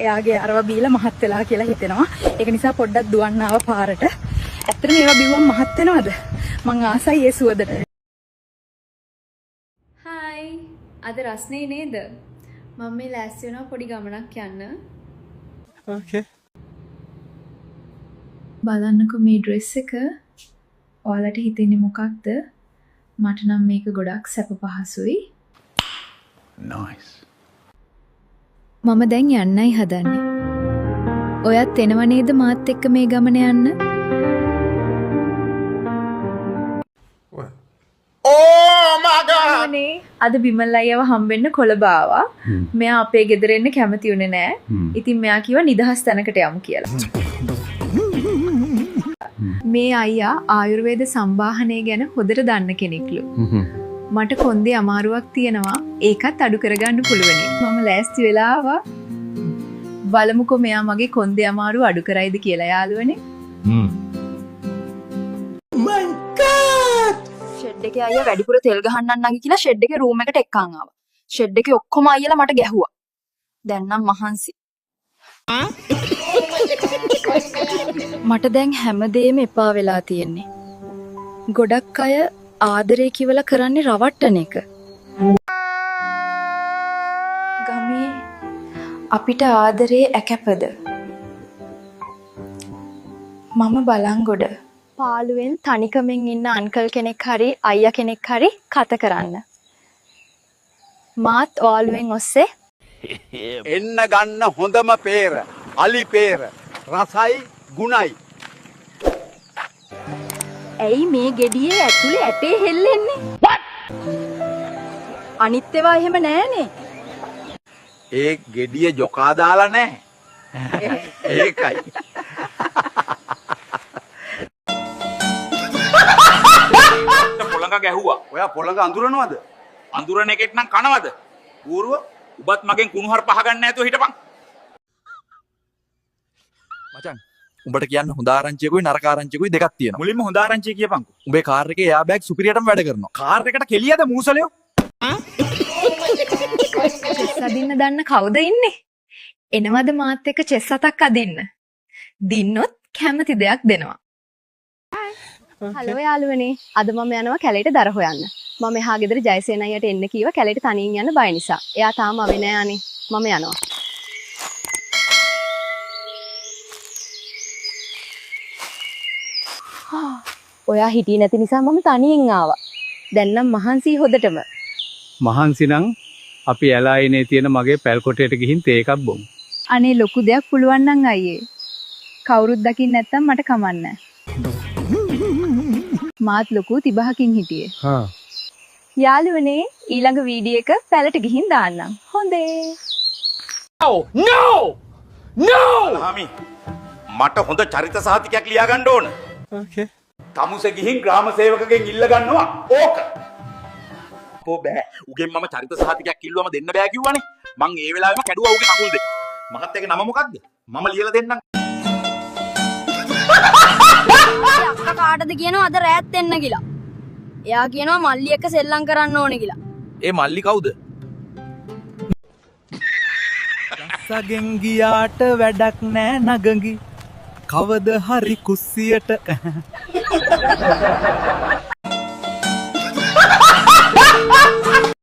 එයාගේ අරව බීලා මහත් වෙලා කියලා හිතෙනවා. ඒක නිසා පොඩ්ඩක් දුවන්න ආව පාරට. ඇත්තටම ඒවා බිව්වම මහත් වෙනවද? මං ආසයි ඒ සුවදට. හායි. අද රස්නේ නේද? මම මේ ලෑස්ති වෙනවා පොඩි ගමනක් යන්න. ඕකේ. බලන්නකෝ මේ ඩ්‍රෙස් එක. ඔයාලට හිතෙන්නේ මොකක්ද? මට නම් මේක ගොඩක් සැප පහසුයි. නයිස්. මම දැන් යන්නයි හදන්නේ. ඔයත් එනව නේද මාත් එක්ක මේ ගමන යන්න? අද බිමල් අයියව හම්බෙන්න කොළඹ ආවා. මෙයා අපේ ගෙදර එන්න කැමති උනේ නෑ. ඉතින් මෙයා කිව්වා නිදහස් තැනකට යමු කියලා. මේ අයියා ආයුර්වේද සම්බාහනය ගැන හොඳට දන්න කෙනෙක්ලු. මට කොන්දේ අමාරුවක් තියෙනවා. ඒකත් අඩු කරගන්න පුළුවනි. මම ලෑස්ති වෙලා ආවා. බලමුකෝ මෙයා මගේ කොන්දේ අමාරුව අඩු කරයිද කියලා යාළුවනේ. ෂෙඩ් එකේ අයියා වැඩිපුර තෙල් ගහන්නන් නැගි කියලා ෂෙඩ් එකේ රූම් එකට එක්කන් ආවා. ෂෙඩ් එකේ ඔක්කොම අයියලා මට ගැහුවා. දැන් නම් මහන්සි. මට දැන් හැමදේම එපා වෙලා තියෙන්නේ. ගොඩක් අය ආදරේ කිවලා කරන්නේ රවට්ටන එක. ගමේ අපිට ආදරේ ඇකැපද? මම බලංගොඩ. පාළුවෙන් තනිකමෙන් ඉන්න අන්කල් කෙනෙක් හරි අයියා කෙනෙක් හරි කතා කරන්න. මාත් ඔයාලුවෙන් ඔස්සේ එන්න ගන්න හොඳම පේර අලි පේර රසයි ගුණයි. ඇයි මේ ගෙඩියේ ඇතුලේ ඇටේ හෙල්ලෙන්නේ? අනිත් ඒවා එහෙම නෑනේ. ඒ ගෙඩිය ජොකා දාලා නැහැ. ඒකයි. පොළඟ ගැහුවා. ඔයා පොළඟ අඳුරනවද? අඳුරන එකෙක් නම් කනවද? ඌරුව උබත් මගෙන් කුණුහරු පහ ගන්න නැතුව හිටපන්. මචං උඹට කියන්න හොඳ ආරංචියකුයි නරක ආරංචියකුයි දෙකක් තියෙනවා. මුලින්ම හොඳ ආරංචිය කියපන්කෝ. උඹේ කාර් එකේ එයා බෑග් සුපිරියටම වැඩ කරනවා. කාර් එකට කෙලියද මූසලයෝ? චෙස් අදින්න දන්න කවුද ඉන්නේ? එනවද මාත් එක්ක චෙස් අතක් අදින්න? දින්නොත් කැමති දෙයක් දෙනවා. හලෝ යාළුවනේ. අද මම යනවා කැලේට දර හොයන්න. මම එහා ගෙදර ජයසේන අයියට එන්න කීවා කැලේට තනියෙන් යන්න බය නිසා. එයා තාම ආවේ නෑ අනේ. මම යනවා. ඔයා හිටියේ නැති නිසා මම තනියෙන් ආවා. දැන් නම් මහන්සි හොදටම. මහන්සි නම් අපි ඇලායිනේ තියෙන මගේ පැල්කොටයට ගිහින් තේ එකක් බොමු. අනේ ලොකු දෙයක් පුළුවන් නම් අයියේ. කවුරුත් දකින්න නැත්තම් මට කමන්නේ. මාත් ලොකු තිබහකින් හිටියේ. යාළුවනේ ඊළඟ වීඩියෝ එක පැලට ගිහින් දාන්නම්. හොඳේ. No! අල්හාමි මට හොඳ චරිත සාහිතිකයක් ලියා ගන්න ඕන. ඕකේ. තමුසේ ගිහින් ග්‍රාම සේවකගෙන් ඉල්ල ගන්නවා. ඕක. කො බෑ. උගෙන් මම චරිත සාහිතිකයක් ඉල්ලුවම දෙන්න බෑ කිව්වනේ. මං ඒ වෙලාවෙම කැඩුවා උගේ කකුල් දෙක. මහත් එක නම මොකද්ද? මම ලියලා දෙන්නම්. අක්කා කාටද කියනවා අද රෑත් එන්න කියලා. එයා කියනවා මල්ලි එක්ක සෙල්ලම් කරන්න ඕනේ කියලා. ඒ මල්ලි කවුද? රසගෙන් ගියාට වැඩක් නෑ නගඟි. කවද හරි කුස්සියට